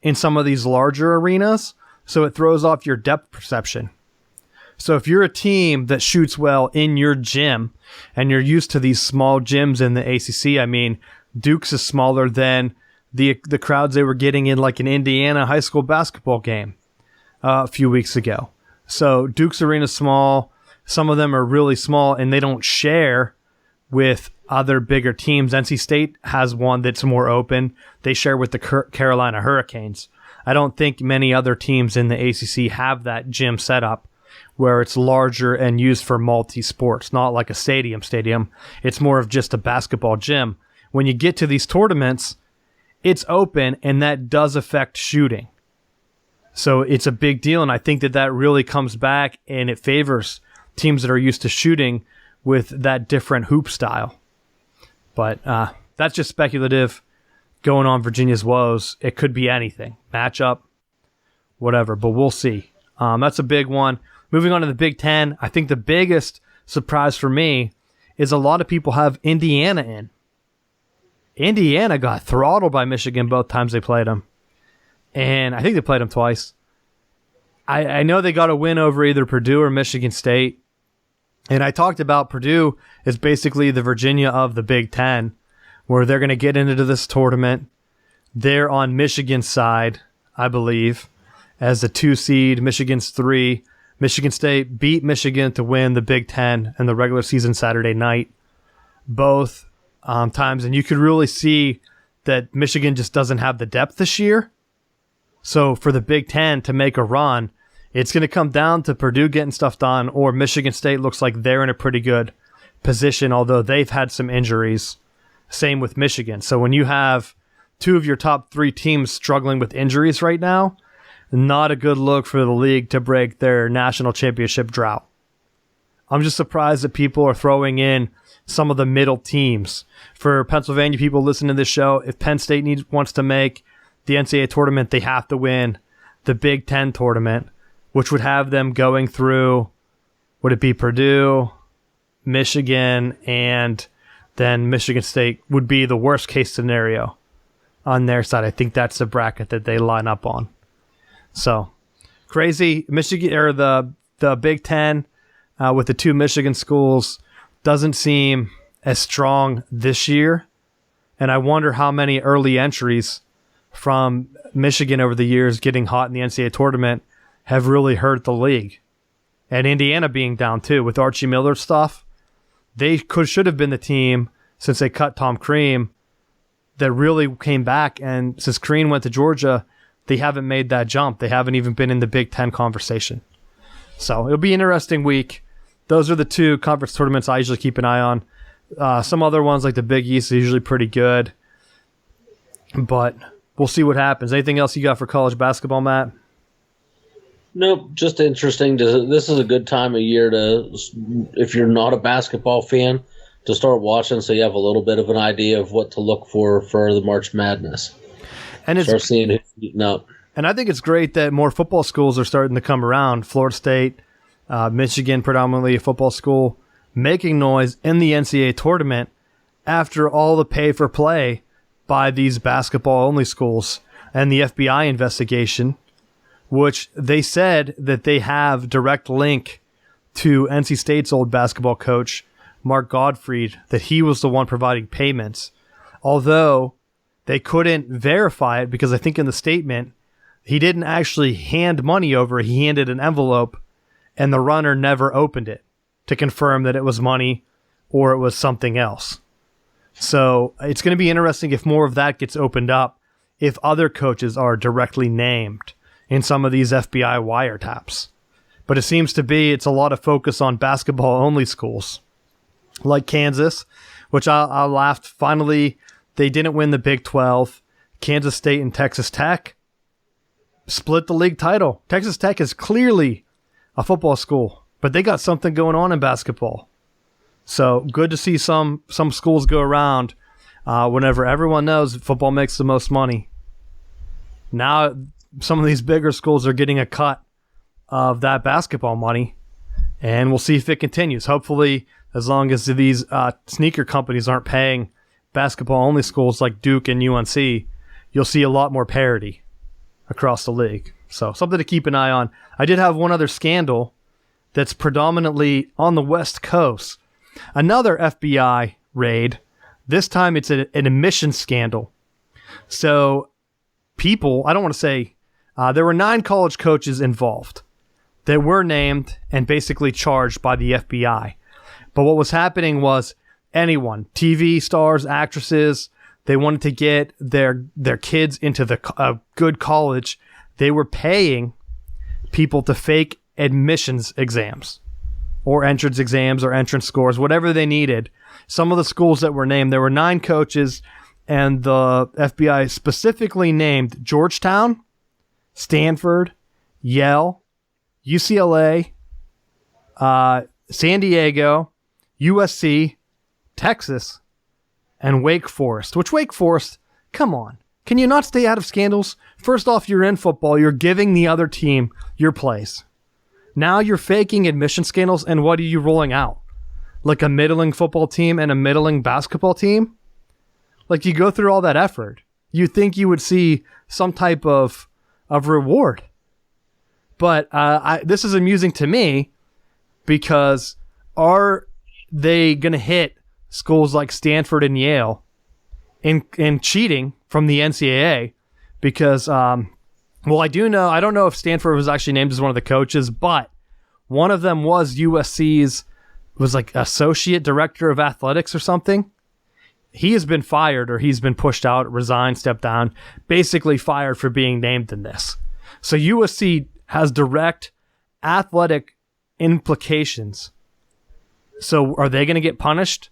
Speaker 1: in some of these larger arenas, so it throws off your depth perception. So if you're a team that shoots well in your gym and you're used to these small gyms in the ACC, I mean, Duke's is smaller than the crowds they were getting in like an Indiana high school basketball game a few weeks ago. So Duke's arena's small. Some of them are really small, and they don't share with other bigger teams. NC State has one that's more open. They share with the Carolina Hurricanes. I don't think many other teams in the ACC have that gym setup where it's larger and used for multi-sports, not like a stadium. It's more of just a basketball gym. When you get to these tournaments, it's open, and that does affect shooting. So it's a big deal, and I think that really comes back, and it favors teams that are used to shooting with that different hoop style. But that's just speculative going on Virginia's woes. It could be anything. Matchup, whatever, but we'll see. That's a big one. Moving on to the Big Ten, I think the biggest surprise for me is a lot of people have Indiana in. Indiana got throttled by Michigan both times they played them. And I think they played them twice. I know they got a win over either Purdue or Michigan State. And I talked about Purdue is basically the Virginia of the Big Ten, where they're going to get into this tournament. They're on Michigan's side, I believe, as the 2 seed. Michigan's 3. Michigan State beat Michigan to win the Big Ten in the regular season Saturday night, both times. And you could really see that Michigan just doesn't have the depth this year. So for the Big Ten to make a run, it's going to come down to Purdue getting stuff done, or Michigan State looks like they're in a pretty good position, although they've had some injuries. Same with Michigan. So when you have 2 of your top 3 teams struggling with injuries right now, not a good look for the league to break their national championship drought. I'm just surprised that people are throwing in some of the middle teams. For Pennsylvania people listening to this show, if Penn State wants to make the NCAA tournament, they have to win the Big Ten tournament, which would have them going through, would it be Purdue, Michigan, and then Michigan State would be the worst case scenario on their side. I think that's the bracket that they line up on. So crazy. Michigan, or the Big Ten with the 2 Michigan schools doesn't seem as strong this year. And I wonder how many early entries from Michigan over the years getting hot in the NCAA tournament have really hurt the league. And Indiana being down too with Archie Miller stuff. They should have been the team, since they cut Tom Crean, that really came back. And since Crean went to Georgia, they haven't made that jump. They haven't even been in the Big Ten conversation. So it'll be an interesting week. Those are the 2 conference tournaments I usually keep an eye on. Some other ones like the Big East are usually pretty good. But we'll see what happens. Anything else you got for college basketball, Matt?
Speaker 2: Nope, just interesting. This is a good time of year to, if you're not a basketball fan, to start watching so you have a little bit of an idea of what to look for the March Madness. And start seeing who's heating up.
Speaker 1: And I think it's great that more football schools are starting to come around. Florida State, Michigan, predominantly a football school, making noise in the NCAA tournament after all the pay for play by these basketball-only schools and the FBI investigation, which they said that they have direct link to NC State's old basketball coach, Mark Gottfried, that he was the one providing payments. Although they couldn't verify it, because I think in the statement, he didn't actually hand money over. He handed an envelope, and the runner never opened it to confirm that it was money or it was something else. So it's going to be interesting if more of that gets opened up, if other coaches are directly named in some of these FBI wiretaps. But it seems to be it's a lot of focus on basketball-only schools, like Kansas, which I laughed. Finally, they didn't win the Big 12. Kansas State and Texas Tech split the league title. Texas Tech is clearly a football school, but they got something going on in basketball. So good to see some schools go around whenever everyone knows football makes the most money. Now some of these bigger schools are getting a cut of that basketball money, and we'll see if it continues. Hopefully, as long as these sneaker companies aren't paying basketball-only schools like Duke and UNC, you'll see a lot more parity across the league. So something to keep an eye on. I did have one other scandal that's predominantly on the West Coast. Another FBI raid. This time it's an admissions scandal. So people, I don't want to say, there were 9 college coaches involved that were named and basically charged by the FBI. But what was happening was anyone, TV stars, actresses, they wanted to get their kids into a good college. They were paying people to fake admissions exams or entrance exams or entrance scores, whatever they needed. Some of the schools that were named, there were 9 coaches, and the FBI specifically named Georgetown, Stanford, Yale, UCLA, San Diego, USC, Texas, and Wake Forest. Which Wake Forest, come on. Can you not stay out of scandals? First off, you're in football. You're giving the other team your place. Now you're faking admission scandals, and what are you rolling out? Like a middling football team and a middling basketball team? Like, you go through all that effort. You think you would see some type of reward. But this is amusing to me because are they going to hit schools like Stanford and Yale in cheating from the NCAA? Because, well, I don't know if Stanford was actually named as one of the coaches, but one of them was USC's, was like associate director of athletics or something. He has been fired, or he's been pushed out, resigned, stepped down, basically fired for being named in this. So USC has direct athletic implications. So are they going to get punished?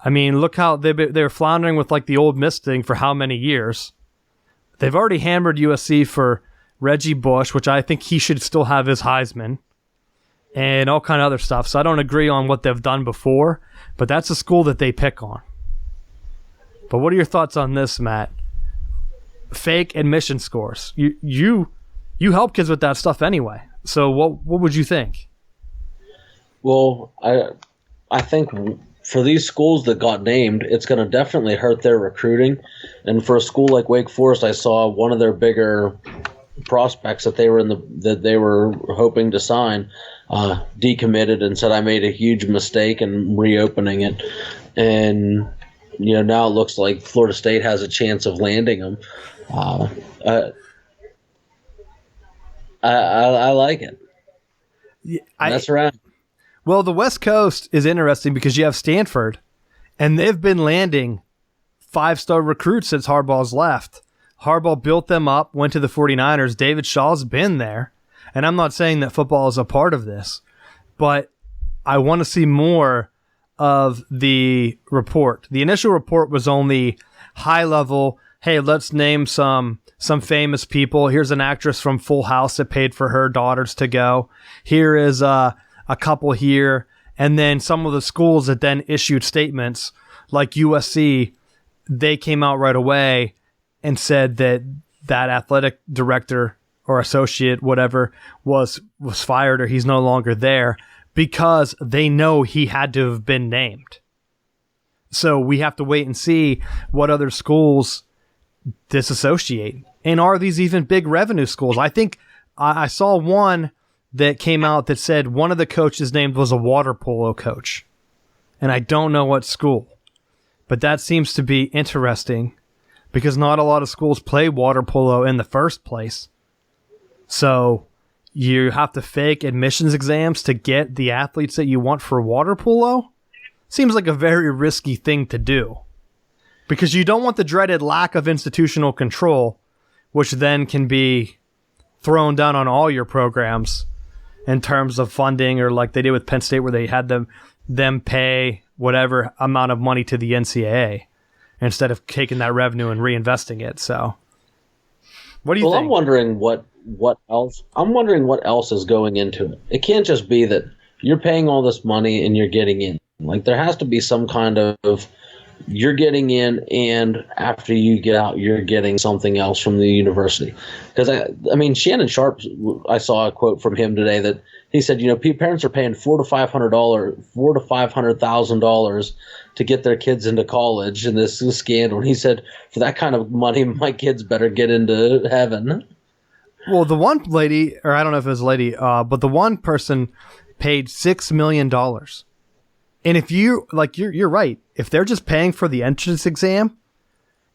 Speaker 1: I mean, look how they're floundering with like the Ole Miss thing for how many years. They've already hammered USC for Reggie Bush, which I think he should still have his Heisman, and all kind of other stuff. So I don't agree on what they've done before, but that's a school that they pick on. But what are your thoughts on this, Matt? Fake admission scores. You help kids with that stuff anyway. So what would you think?
Speaker 2: Well, I think for these schools that got named, it's going to definitely hurt their recruiting. And for a school like Wake Forest, I saw one of their bigger prospects that they were hoping to sign decommitted and said, I made a huge mistake in reopening it. And now it looks like Florida State has a chance of landing him. I like it.
Speaker 1: Yeah,
Speaker 2: that's right.
Speaker 1: Well, the West Coast is interesting because you have Stanford, and they've been landing 5-star recruits since Harbaugh's left. Harbaugh built them up, went to the 49ers. David Shaw's been there, and I'm not saying that football is a part of this, but I want to see more of the report. The initial report was only high level. Hey, let's name some famous people. Here's an actress from Full House that paid for her daughters to go. Here is a couple here. And then some of the schools that then issued statements, like USC, they came out right away and said that athletic director or associate, whatever, was fired, or he's no longer there, because they know he had to have been named. So we have to wait and see what other schools disassociate. And are these even big revenue schools? I think I saw one that came out that said one of the coaches named was a water polo coach. And I don't know what school. But that seems to be interesting because not a lot of schools play water polo in the first place. So you have to fake admissions exams to get the athletes that you want for water polo? Seems like a very risky thing to do. Because you don't want the dreaded lack of institutional control, which then can be thrown down on all your programs in terms of funding, or like they did with Penn State where they had them pay whatever amount of money to the NCAA instead of taking that revenue and reinvesting it. So what do you think?
Speaker 2: I'm wondering what else. I'm wondering what else is going into it. It can't just be that you're paying all this money and you're getting in. Like, there has to be some kind of you're getting in, and after you get out, you're getting something else from the university. Because I mean, Shannon Sharp, I saw a quote from him today that he said, parents are paying $400,000 to get their kids into college, and this is a scandal. And he said, for that kind of money, my kids better get into heaven.
Speaker 1: Well, the one lady, or I don't know if it was a lady, but the one person paid $6 million. And if you're right. If they're just paying for the entrance exam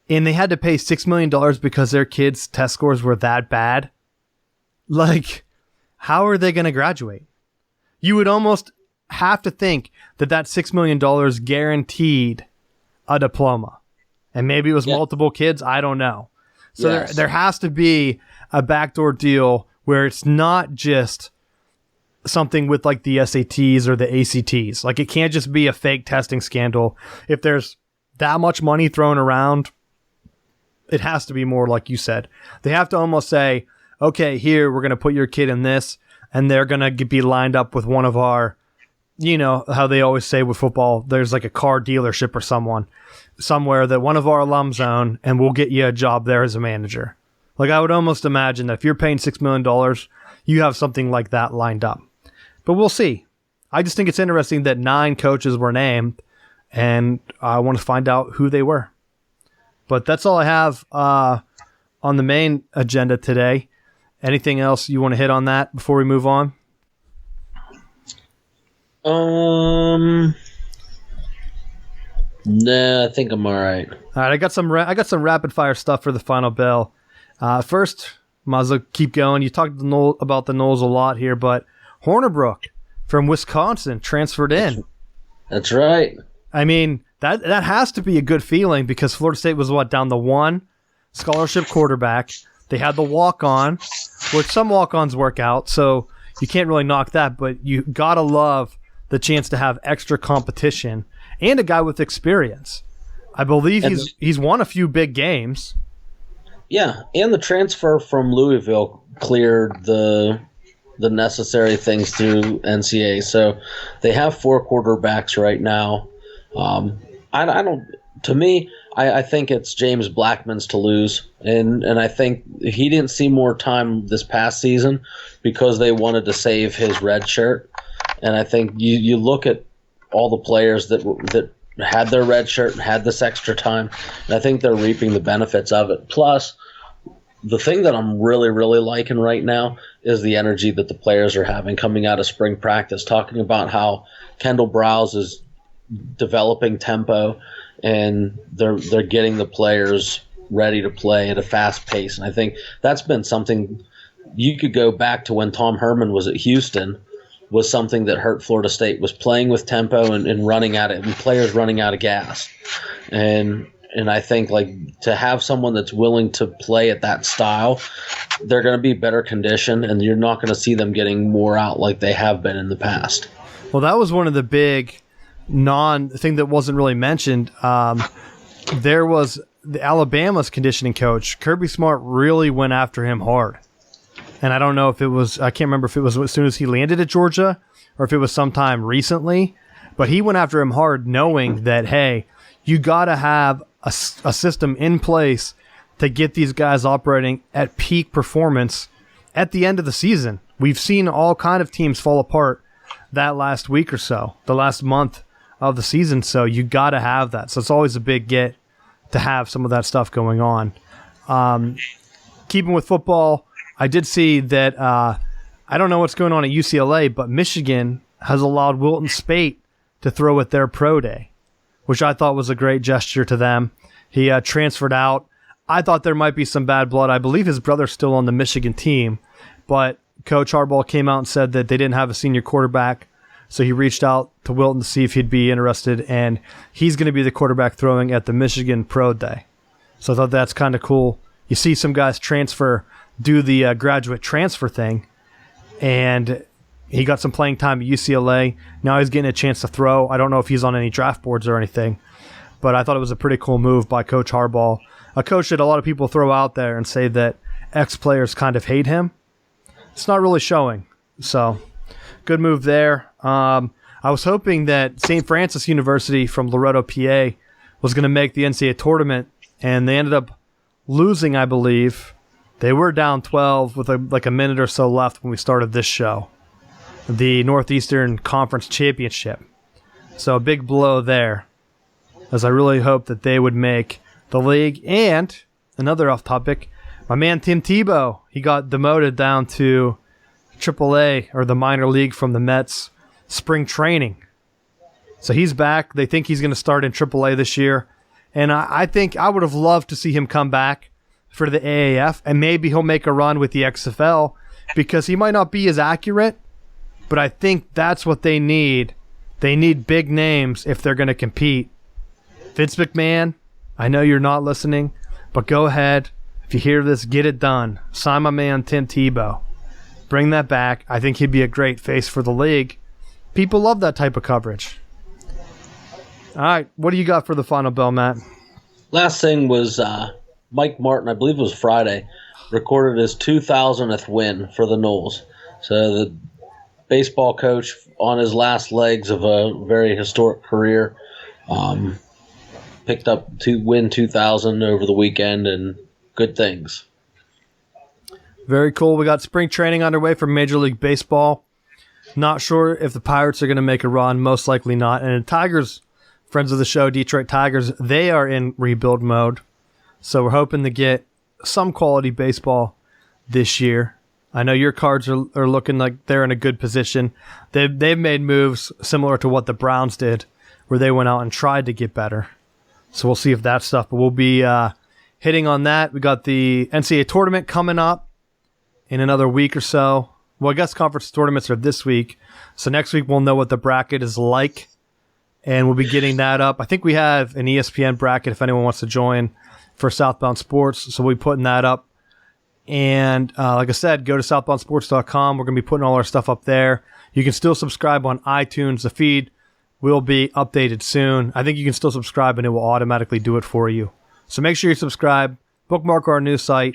Speaker 1: and they had to pay $6 million because their kids' test scores were that bad, like, how are they going to graduate? You would almost have to think that $6 million guaranteed a diploma. And maybe it was multiple kids. I don't know. So yes. There has to be a backdoor deal where it's not just something with like the SATs or the ACTs. Like, it can't just be a fake testing scandal. If there's that much money thrown around, it has to be more like you said. They have to almost say, okay, here, we're going to put your kid in this, and they're going to be lined up with one of our you know how they always say with football, there's like a car dealership or somewhere that one of our alums own, and we'll get you a job there as a manager. Like, I would almost imagine that if you're paying $6 million, you have something like that lined up. But we'll see. I just think it's interesting that 9 coaches were named, and I want to find out who they were. But that's all I have on the main agenda today. Anything else you want to hit on that before we move on?
Speaker 2: Nah, I think I'm all right.
Speaker 1: All right, I got some rapid fire stuff for the final bell. First, might as well keep going. You talked about the Noles a lot here, but Hornibrook from Wisconsin transferred in.
Speaker 2: That's right.
Speaker 1: I mean, that has to be a good feeling because Florida State was down the 1 scholarship quarterback. They had the walk-on, which some walk-ons work out, so you can't really knock that, but you gotta love the chance to have extra competition and a guy with experience. I believe he's won a few big games.
Speaker 2: Yeah, and the transfer from Louisville cleared the necessary things through NCAA. So they have 4 quarterbacks right now. I don't. To me, I think it's James Blackman's to lose, and I think he didn't see more time this past season because they wanted to save his red shirt. And I think you look at all the players that had their red shirt and had this extra time, and I think they're reaping the benefits of it. Plus, the thing that I'm really, really liking right now is the energy that the players are having coming out of spring practice, talking about how Kendall Browse is developing tempo and they're getting the players ready to play at a fast pace. And I think that's been something you could go back to when Tom Herman was at Houston, was something that hurt Florida State, was playing with tempo and running at it, and players running out of gas. And I think to have someone that's willing to play at that style, they're going to be better conditioned, and you're not going to see them getting more out like they have been in the past.
Speaker 1: Well, that was one of the big thing that wasn't really mentioned. There was the Alabama's conditioning coach, Kirby Smart, really went after him hard. And I don't know if I can't remember if it was as soon as he landed at Georgia or if it was sometime recently, but he went after him hard knowing that, hey, you got to have a system in place to get these guys operating at peak performance at the end of the season. We've seen all kind of teams fall apart that last week or so, the last month of the season, so you got to have that. So it's always a big get to have some of that stuff going on. Keeping with football, I did see that I don't know what's going on at UCLA, but Michigan has allowed Wilton Spate to throw at their pro day, which I thought was a great gesture to them. He transferred out. I thought there might be some bad blood. I believe his brother's still on the Michigan team, but Coach Harbaugh came out and said that they didn't have a senior quarterback, so he reached out to Wilton to see if he'd be interested, and he's going to be the quarterback throwing at the Michigan Pro Day. So I thought that's kind of cool. You see some guys do the graduate transfer thing, and he got some playing time at UCLA. Now he's getting a chance to throw. I don't know if he's on any draft boards or anything, but I thought it was a pretty cool move by Coach Harbaugh, a coach that a lot of people throw out there and say that ex-players kind of hate him. It's not really showing, so good move there. I was hoping that St. Francis University from Loretto, PA, was going to make the NCAA tournament, and they ended up losing, I believe. They were down 12 with a minute or so left when we started this show. The Northeastern Conference Championship. So a big blow there, as I really hope that they would make the league. And another off topic, my man Tim Tebow, he got demoted down to AAA, or the minor league, from the Mets spring training. So he's back. They think he's going to start in AAA this year. And I think I would have loved to see him come back for the AAF, and maybe he'll make a run with the XFL, because he might not be as accurate, but I think that's what they need. They need big names if they're going to compete. Vince McMahon, I know you're not listening, but go ahead. If you hear this, get it done. Sign my man Tim Tebow. Bring that back. I think he'd be a great face for the league. People love that type of coverage. All right, what do you got for the final bell, Matt?
Speaker 2: Last thing was Mike Martin, I believe it was Friday, recorded his 2,000th win for the Noles. So baseball coach on his last legs of a very historic career. Picked up to win 2,000 over the weekend, and good things.
Speaker 1: Very cool. We got spring training underway for Major League Baseball. Not sure if the Pirates are going to make a run. Most likely not. And the Tigers, friends of the show, Detroit Tigers, they are in rebuild mode. So we're hoping to get some quality baseball this year. I know your Cards are looking like they're in a good position. They've made moves similar to what the Browns did, where they went out and tried to get better. So we'll see if that stuff. But we'll be hitting on that. We got the NCAA tournament coming up in another week or so. Well, I guess conference tournaments are this week. So next week we'll know what the bracket is like. And we'll be getting that up. I think we have an ESPN bracket if anyone wants to join for Southbound Sports. So we'll be putting that up. And like I said, go to southboundsports.com. We're going to be putting all our stuff up there. You can still subscribe on iTunes. The feed will be updated soon. I think you can still subscribe and it will automatically do it for you. So make sure you subscribe, bookmark our new site,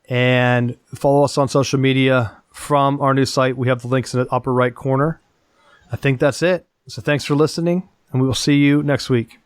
Speaker 1: and follow us on social media from our new site. We have the links in the upper right corner. I think that's it. So thanks for listening, and we will see you next week.